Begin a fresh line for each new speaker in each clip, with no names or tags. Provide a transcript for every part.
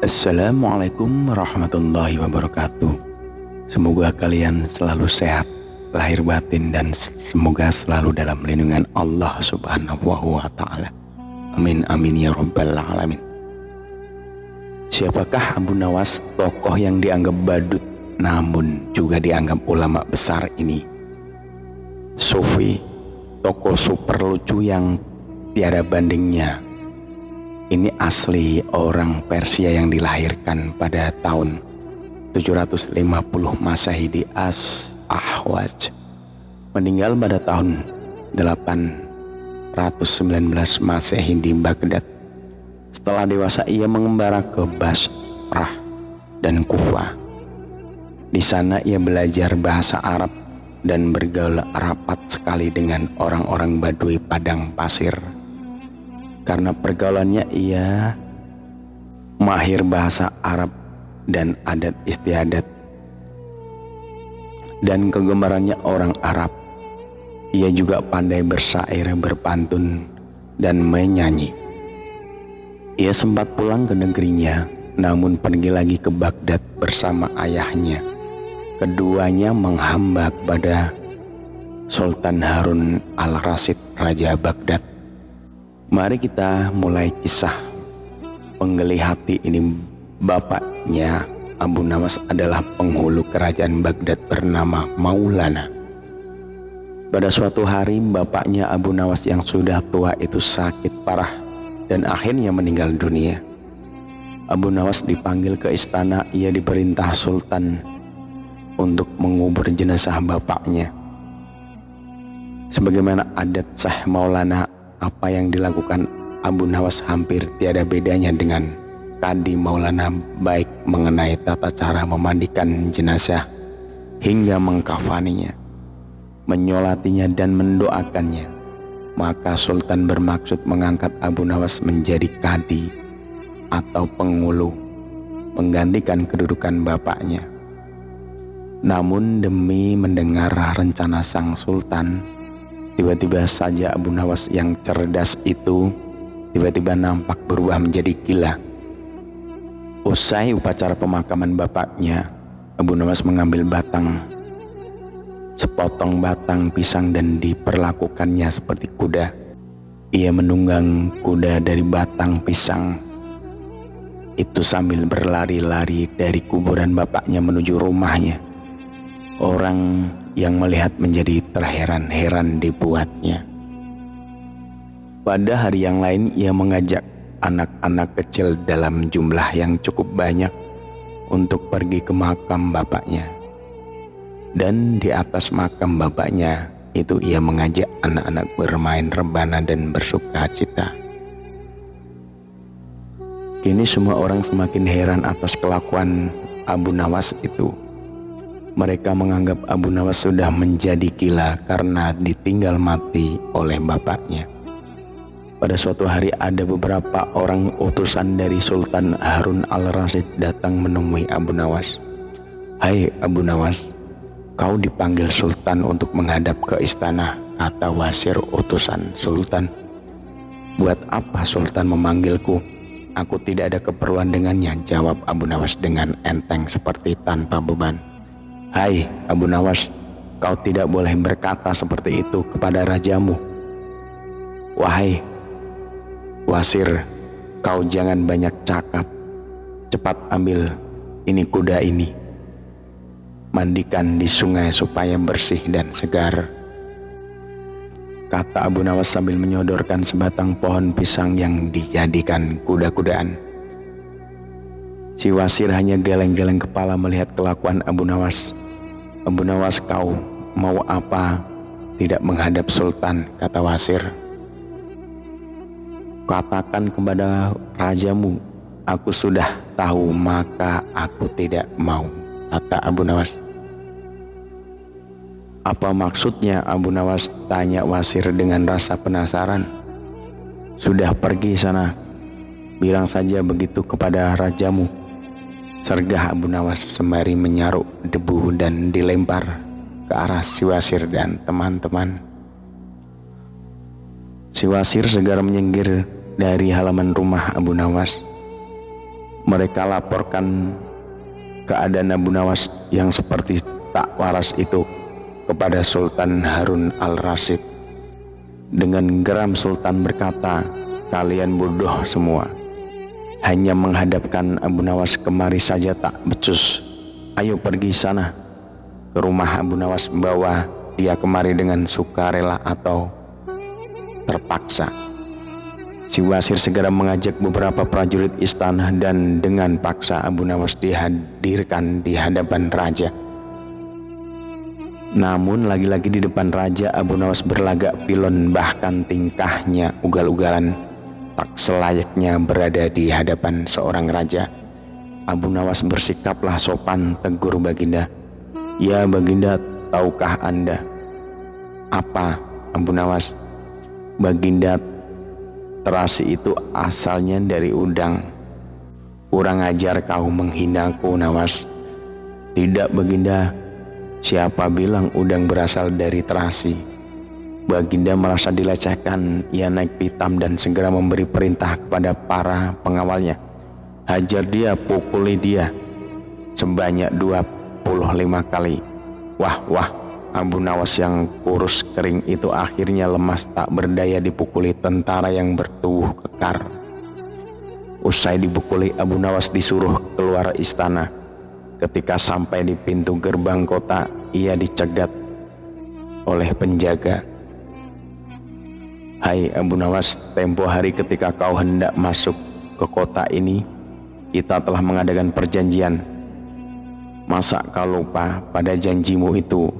Assalamualaikum warahmatullahi wabarakatuh. Semoga kalian selalu sehat lahir batin dan semoga selalu dalam lindungan Allah Subhanahu wa ta'ala. Amin amin ya rabbal alamin. Siapakah Abu Nawas, tokoh yang dianggap badut namun juga dianggap ulama besar ini? Sufi, tokoh super lucu yang tiada bandingnya. Ini asli orang Persia yang dilahirkan pada tahun 750 Masehi di Ahwaz. Meninggal pada tahun 819 Masehi di Baghdad. Setelah dewasa ia mengembara ke Basrah dan Kufah. Di sana ia belajar bahasa Arab dan bergaul rapat sekali dengan orang-orang Badui padang pasir. Karena pergaulannya ia mahir bahasa Arab dan adat istiadat dan kegemarannya orang Arab. Ia juga pandai bersyair, berpantun dan menyanyi. Ia sempat pulang ke negerinya, namun pergi lagi ke Baghdad bersama ayahnya. Keduanya menghamba kepada Sultan Harun al-Rasyid, Raja Baghdad. Mari kita mulai kisah penggeli hati ini. Bapaknya Abu Nawas adalah penghulu kerajaan Baghdad bernama Maulana. Pada suatu hari bapaknya Abu Nawas yang sudah tua itu sakit parah dan akhirnya meninggal dunia. Abu Nawas dipanggil ke istana. Ia diperintah Sultan untuk mengubur jenazah bapaknya. Sebagaimana adat Syekh Maulana, apa yang dilakukan Abu Nawas hampir tiada bedanya dengan Kadi Maulana, baik mengenai tata cara memandikan jenazah hingga mengkafaninya, menyolatinya dan mendoakannya. Maka Sultan bermaksud mengangkat Abu Nawas menjadi Kadi atau penghulu, menggantikan kedudukan bapaknya. Namun demi mendengar rencana sang Sultan, tiba-tiba saja Abu Nawas yang cerdas itu tiba-tiba nampak berubah menjadi gila. Usai upacara pemakaman bapaknya, Abu Nawas mengambil sepotong batang pisang dan diperlakukannya seperti kuda. Ia menunggang kuda dari batang pisang itu sambil berlari-lari dari kuburan bapaknya menuju rumahnya. Orang yang melihat menjadi terheran-heran dibuatnya. Pada hari yang lain ia mengajak anak-anak kecil dalam jumlah yang cukup banyak untuk pergi ke makam bapaknya. Dan di atas makam bapaknya itu ia mengajak anak-anak bermain rebana dan bersuka cita. Kini semua orang semakin heran atas kelakuan Abu Nawas itu. Mereka menganggap Abu Nawas sudah menjadi gila karena ditinggal mati oleh bapaknya. Pada suatu hari ada beberapa orang utusan dari Sultan Harun al-Rasyid datang menemui Abu Nawas. "Hai Abu Nawas, kau dipanggil Sultan untuk menghadap ke istana," kata Wasir utusan Sultan. "Buat apa Sultan memanggilku? Aku tidak ada keperluan dengannya," jawab Abu Nawas dengan enteng seperti tanpa beban. "Hai Abu Nawas, kau tidak boleh berkata seperti itu kepada rajamu." "Wahai Wasir, kau jangan banyak cakap. Cepat ambil ini kuda ini. Mandikan di sungai supaya bersih dan segar," kata Abu Nawas sambil menyodorkan sebatang pohon pisang yang dijadikan kuda-kudaan. Si Wasir hanya geleng-geleng kepala melihat kelakuan Abu Nawas. "Abu Nawas, kau mau apa tidak menghadap Sultan?" kata Wasir. "Katakan kepada rajamu, aku sudah tahu maka aku tidak mau," kata Abu Nawas. "Apa maksudnya Abu Nawas?" tanya Wasir dengan rasa penasaran. "Sudah pergi sana, bilang saja begitu kepada rajamu," sergah Abu Nawas sembari menyaruk debu dan dilempar ke arah si Wasir dan teman-teman. Si Wasir segera menyinggir dari halaman rumah Abu Nawas. Mereka laporkan keadaan Abu Nawas yang seperti tak waras itu kepada Sultan Harun al-Rasyid. Dengan geram Sultan berkata, "Kalian bodoh semua. Hanya menghadapkan Abu Nawas kemari saja tak becus. Ayo pergi sana ke rumah Abu Nawas, bawa dia kemari dengan sukarela atau terpaksa." Si Wasir segera mengajak beberapa prajurit istana dan dengan paksa Abu Nawas dihadirkan di hadapan raja. Namun lagi-lagi di depan raja, Abu Nawas berlagak pilon, bahkan tingkahnya ugal-ugalan, tak selayaknya berada di hadapan seorang raja. Abu Nawas bersikaplah sopan, tegur Baginda. "Ya Baginda, tahukah Anda?" "Apa, Abu Nawas?" "Baginda, terasi itu asalnya dari udang." "Kurang ajar kau menghinaku, Nawas." "Tidak Baginda, siapa bilang udang berasal dari terasi?" Baginda merasa dilecehkan. Ia naik pitam dan segera memberi perintah kepada para pengawalnya, "Hajar dia, pukuli dia sebanyak 25 kali." Wah, Abu Nawas yang kurus kering itu akhirnya lemas, tak berdaya dipukuli tentara yang bertubuh kekar. Usai dipukuli, Abu Nawas disuruh keluar istana. Ketika sampai di pintu gerbang kota, ia dicegat oleh penjaga. "Hai Abu Nawas, tempo hari ketika kau hendak masuk ke kota ini, kita telah mengadakan perjanjian. Masa kau lupa pada janjimu itu?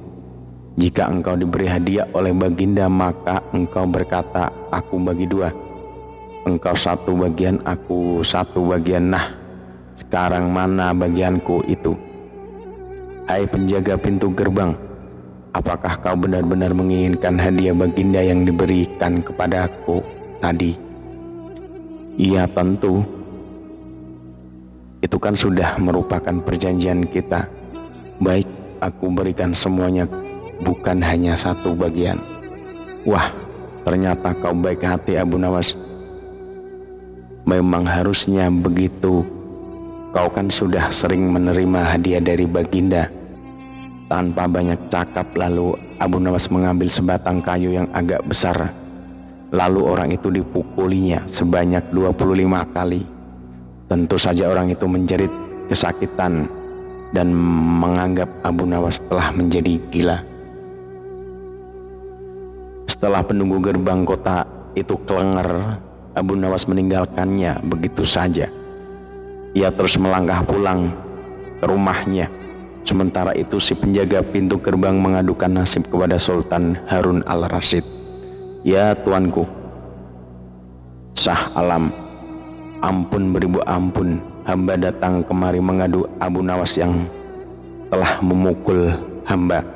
Jika engkau diberi hadiah oleh Baginda, maka engkau berkata, 'Aku bagi dua. Engkau satu bagian, aku satu bagian.' Nah, sekarang mana bagianku itu? Hai penjaga pintu gerbang, apakah kau benar-benar menginginkan hadiah Baginda yang diberikan kepadaku tadi?" "Iya tentu. Itu kan sudah merupakan perjanjian kita. Baik, aku berikan semuanya, bukan hanya satu bagian." "Wah, ternyata kau baik hati Abu Nawas. Memang harusnya begitu. Kau kan sudah sering menerima hadiah dari Baginda." Tanpa banyak cakap, lalu Abu Nawas mengambil sebatang kayu yang agak besar. Lalu orang itu dipukulinya sebanyak 25 kali. Tentu saja orang itu menjerit kesakitan dan menganggap Abu Nawas telah menjadi gila. Setelah penunggu gerbang kota itu kelengar, Abu Nawas meninggalkannya begitu saja. Ia terus melangkah pulang ke rumahnya. Sementara itu si penjaga pintu gerbang mengadukan nasib kepada Sultan Harun al-Rasyid. "Ya tuanku, Shah Alam, ampun beribu ampun, hamba datang kemari mengadu Abu Nawas yang telah memukul hamba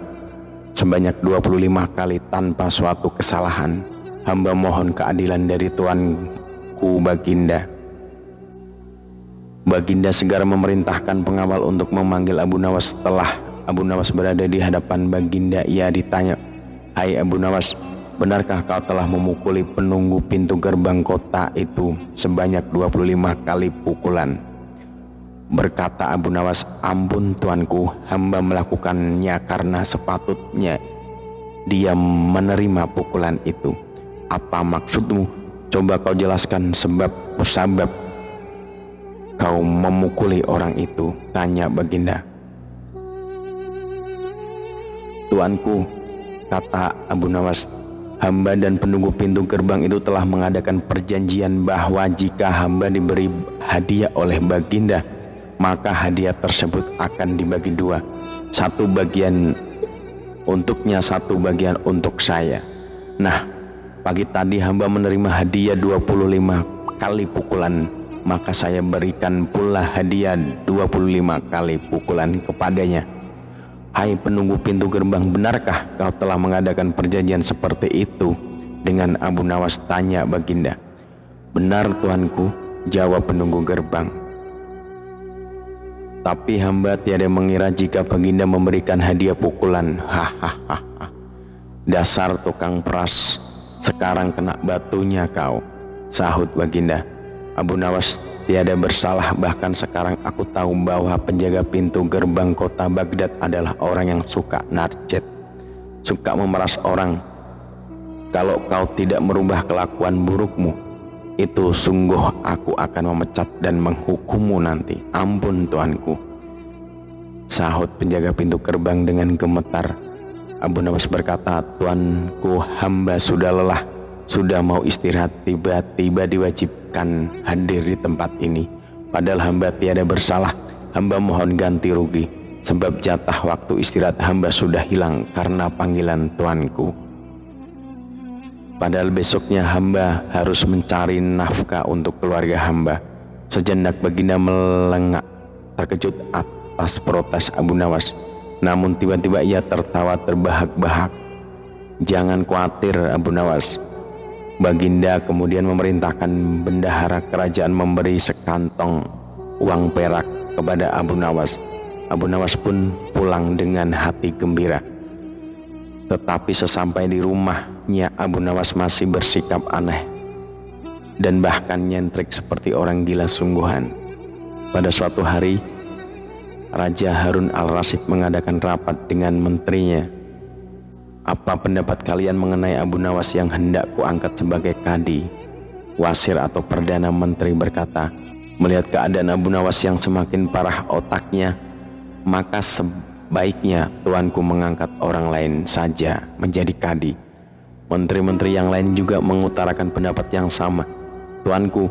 sebanyak 25 kali tanpa suatu kesalahan. Hamba mohon keadilan dari tuanku Baginda." Baginda segera memerintahkan pengawal untuk memanggil Abu Nawas. Setelah Abu Nawas berada di hadapan Baginda, ia ditanya, "Hai Abu Nawas, benarkah kau telah memukuli penunggu pintu gerbang kota itu sebanyak 25 kali pukulan?" Berkata Abu Nawas, "Ampun tuanku, hamba melakukannya karena sepatutnya dia menerima pukulan itu." "Apa maksudmu? Coba kau jelaskan sebab musabab kau memukuli orang itu?" tanya Baginda. "Tuanku," kata Abu Nawas, "hamba dan penunggu pintu gerbang itu telah mengadakan perjanjian bahwa jika hamba diberi hadiah oleh Baginda, maka hadiah tersebut akan dibagi dua. Satu bagian untuknya, satu bagian untuk saya. Nah, pagi tadi hamba menerima hadiah 25 kali pukulan, maka saya berikan pula hadiah 25 kali pukulan kepadanya. Hai penunggu pintu gerbang, benarkah kau telah mengadakan perjanjian seperti itu dengan Abu Nawas?" tanya Baginda. "Benar tuanku," jawab penunggu gerbang. "Tapi hamba tiada mengira jika Baginda memberikan hadiah pukulan." "Hahaha, dasar tukang peras, sekarang kena batunya kau," sahut Baginda. Abu Nawas tiada bersalah, bahkan sekarang aku tahu bahwa penjaga pintu gerbang kota Baghdad adalah orang yang suka narjet, suka memeras orang. Kalau kau tidak merubah kelakuan burukmu itu, sungguh aku akan memecat dan menghukummu nanti. Ampun tuanku, sahut penjaga pintu gerbang dengan gemetar. Abu Nawas berkata, tuanku, hamba sudah lelah, sudah mau istirahat, tiba-tiba diwajibkan hadir di tempat ini. Padahal hamba tiada bersalah. Hamba mohon ganti rugi, sebab jatah waktu istirahat hamba sudah hilang karena panggilan tuanku. Padahal besoknya hamba harus mencari nafkah untuk keluarga hamba. Sejenak Baginda melengak terkejut atas protes Abu Nawas. Namun tiba-tiba ia tertawa terbahak-bahak. Jangan khawatir Abu Nawas. Baginda kemudian memerintahkan bendahara kerajaan memberi sekantong uang perak kepada Abu Nawas. Abu Nawas pun pulang dengan hati gembira. Tetapi sesampai di rumahnya, Abu Nawas masih bersikap aneh dan bahkan nyentrik seperti orang gila sungguhan. Pada suatu hari, Raja Harun al-Rasyid mengadakan rapat dengan menterinya. Apa pendapat kalian mengenai Abu Nawas yang hendak kuangkat sebagai kadi, wasir atau perdana menteri berkata, melihat keadaan Abu Nawas yang semakin parah otaknya, maka sebaiknya tuanku mengangkat orang lain saja menjadi kadi. Menteri-menteri yang lain juga mengutarakan pendapat yang sama. Tuanku,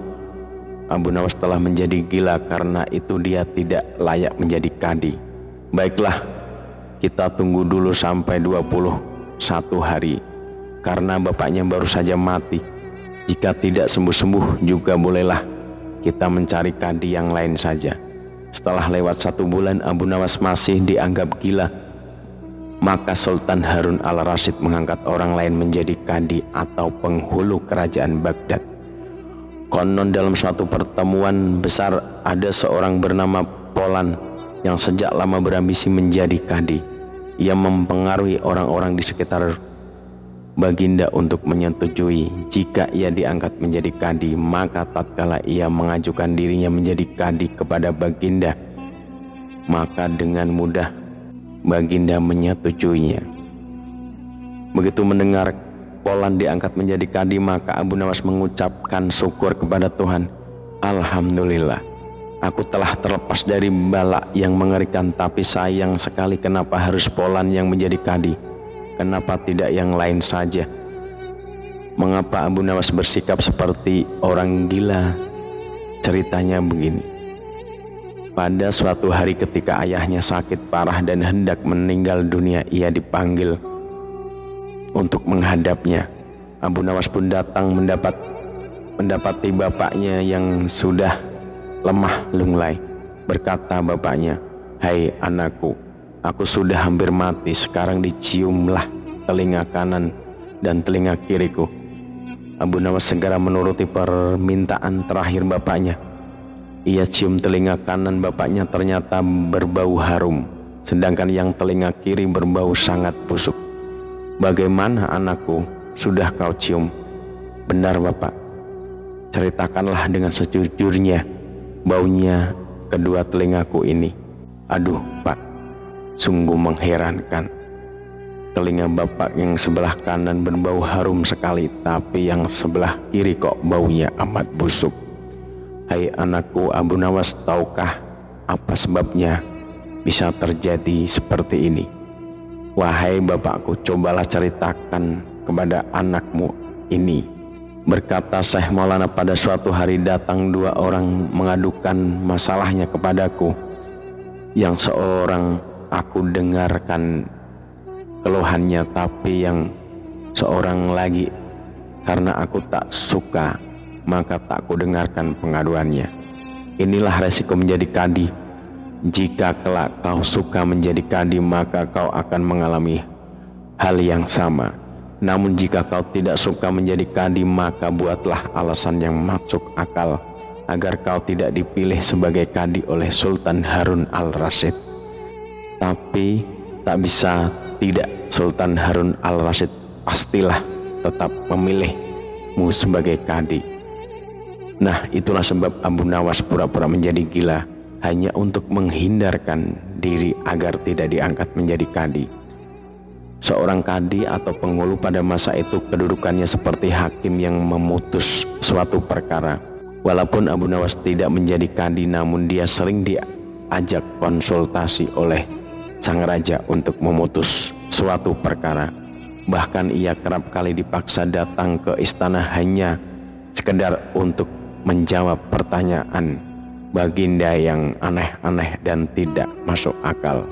Abu Nawas telah menjadi gila, karena itu dia tidak layak menjadi kadi. Baiklah, kita tunggu dulu sampai 21 hari, karena bapaknya baru saja mati. Jika tidak sembuh-sembuh juga bolehlah kita mencari kadi yang lain saja. Setelah lewat 1 bulan Abu Nawas masih dianggap gila, maka Sultan Harun al-Rasyid mengangkat orang lain menjadi kadi atau penghulu kerajaan Baghdad. Konon dalam suatu pertemuan besar ada seorang bernama Polan yang sejak lama berambisi menjadi kadi. Ia mempengaruhi orang-orang di sekitar Baginda untuk menyetujui jika ia diangkat menjadi kadi. Maka tatkala ia mengajukan dirinya menjadi kadi kepada Baginda, maka dengan mudah Baginda menyetujuinya. Begitu mendengar Polan diangkat menjadi kadi, maka Abu Nawas mengucapkan syukur kepada Tuhan. Alhamdulillah, aku telah terlepas dari bala yang mengerikan, tapi sayang sekali kenapa harus Polan yang menjadi kadi? Kenapa tidak yang lain saja? Mengapa Abu Nawas bersikap seperti orang gila? Ceritanya begini. Pada suatu hari ketika ayahnya sakit parah dan hendak meninggal dunia, ia dipanggil untuk menghadapnya. Abu Nawas pun datang mendapati bapaknya yang sudah lemah lunglai. Berkata bapaknya, "Hai anakku, aku sudah hampir mati, sekarang diciumlah telinga kanan dan telinga kiriku." Abu Nawas segera menuruti permintaan terakhir bapaknya. Ia cium telinga kanan bapaknya, ternyata berbau harum, sedangkan yang telinga kiri berbau sangat busuk. "Bagaimana anakku, sudah kau cium?" "Benar bapak." "Ceritakanlah dengan sejujurnya baunya kedua telingaku ini." "Aduh pak, sungguh mengherankan. Telinga bapak yang sebelah kanan berbau harum sekali, tapi yang sebelah kiri kok baunya amat busuk." "Hai anakku Abu Nawas, tahukah apa sebabnya bisa terjadi seperti ini?" "Wahai bapakku, cobalah ceritakan kepada anakmu ini." Berkata Syekh Maulana, "Pada suatu hari datang 2 orang mengadukan masalahnya kepadaku. Yang seorang aku dengarkan keluhannya, tapi yang seorang lagi karena aku tak suka maka tak ku dengarkan pengaduannya. Inilah resiko menjadi kadi. Jika kelak kau suka menjadi kadi, maka kau akan mengalami hal yang sama. Namun jika kau tidak suka menjadi kadi, maka buatlah alasan yang masuk akal agar kau tidak dipilih sebagai kadi oleh Sultan Harun al-Rasyid." "Tapi tak bisa tidak, Sultan Harun al-Rasyid pastilah tetap memilihmu sebagai kadi." Nah, itulah sebab Abu Nawas pura-pura menjadi gila hanya untuk menghindarkan diri agar tidak diangkat menjadi kadi. Seorang kadi atau penghulu pada masa itu kedudukannya seperti hakim yang memutus suatu perkara. Walaupun Abu Nawas tidak menjadi kadi, namun dia sering diajak konsultasi oleh sang raja untuk memutus suatu perkara. Bahkan ia kerap kali dipaksa datang ke istana hanya sekedar untuk menjawab pertanyaan baginda yang aneh-aneh dan tidak masuk akal.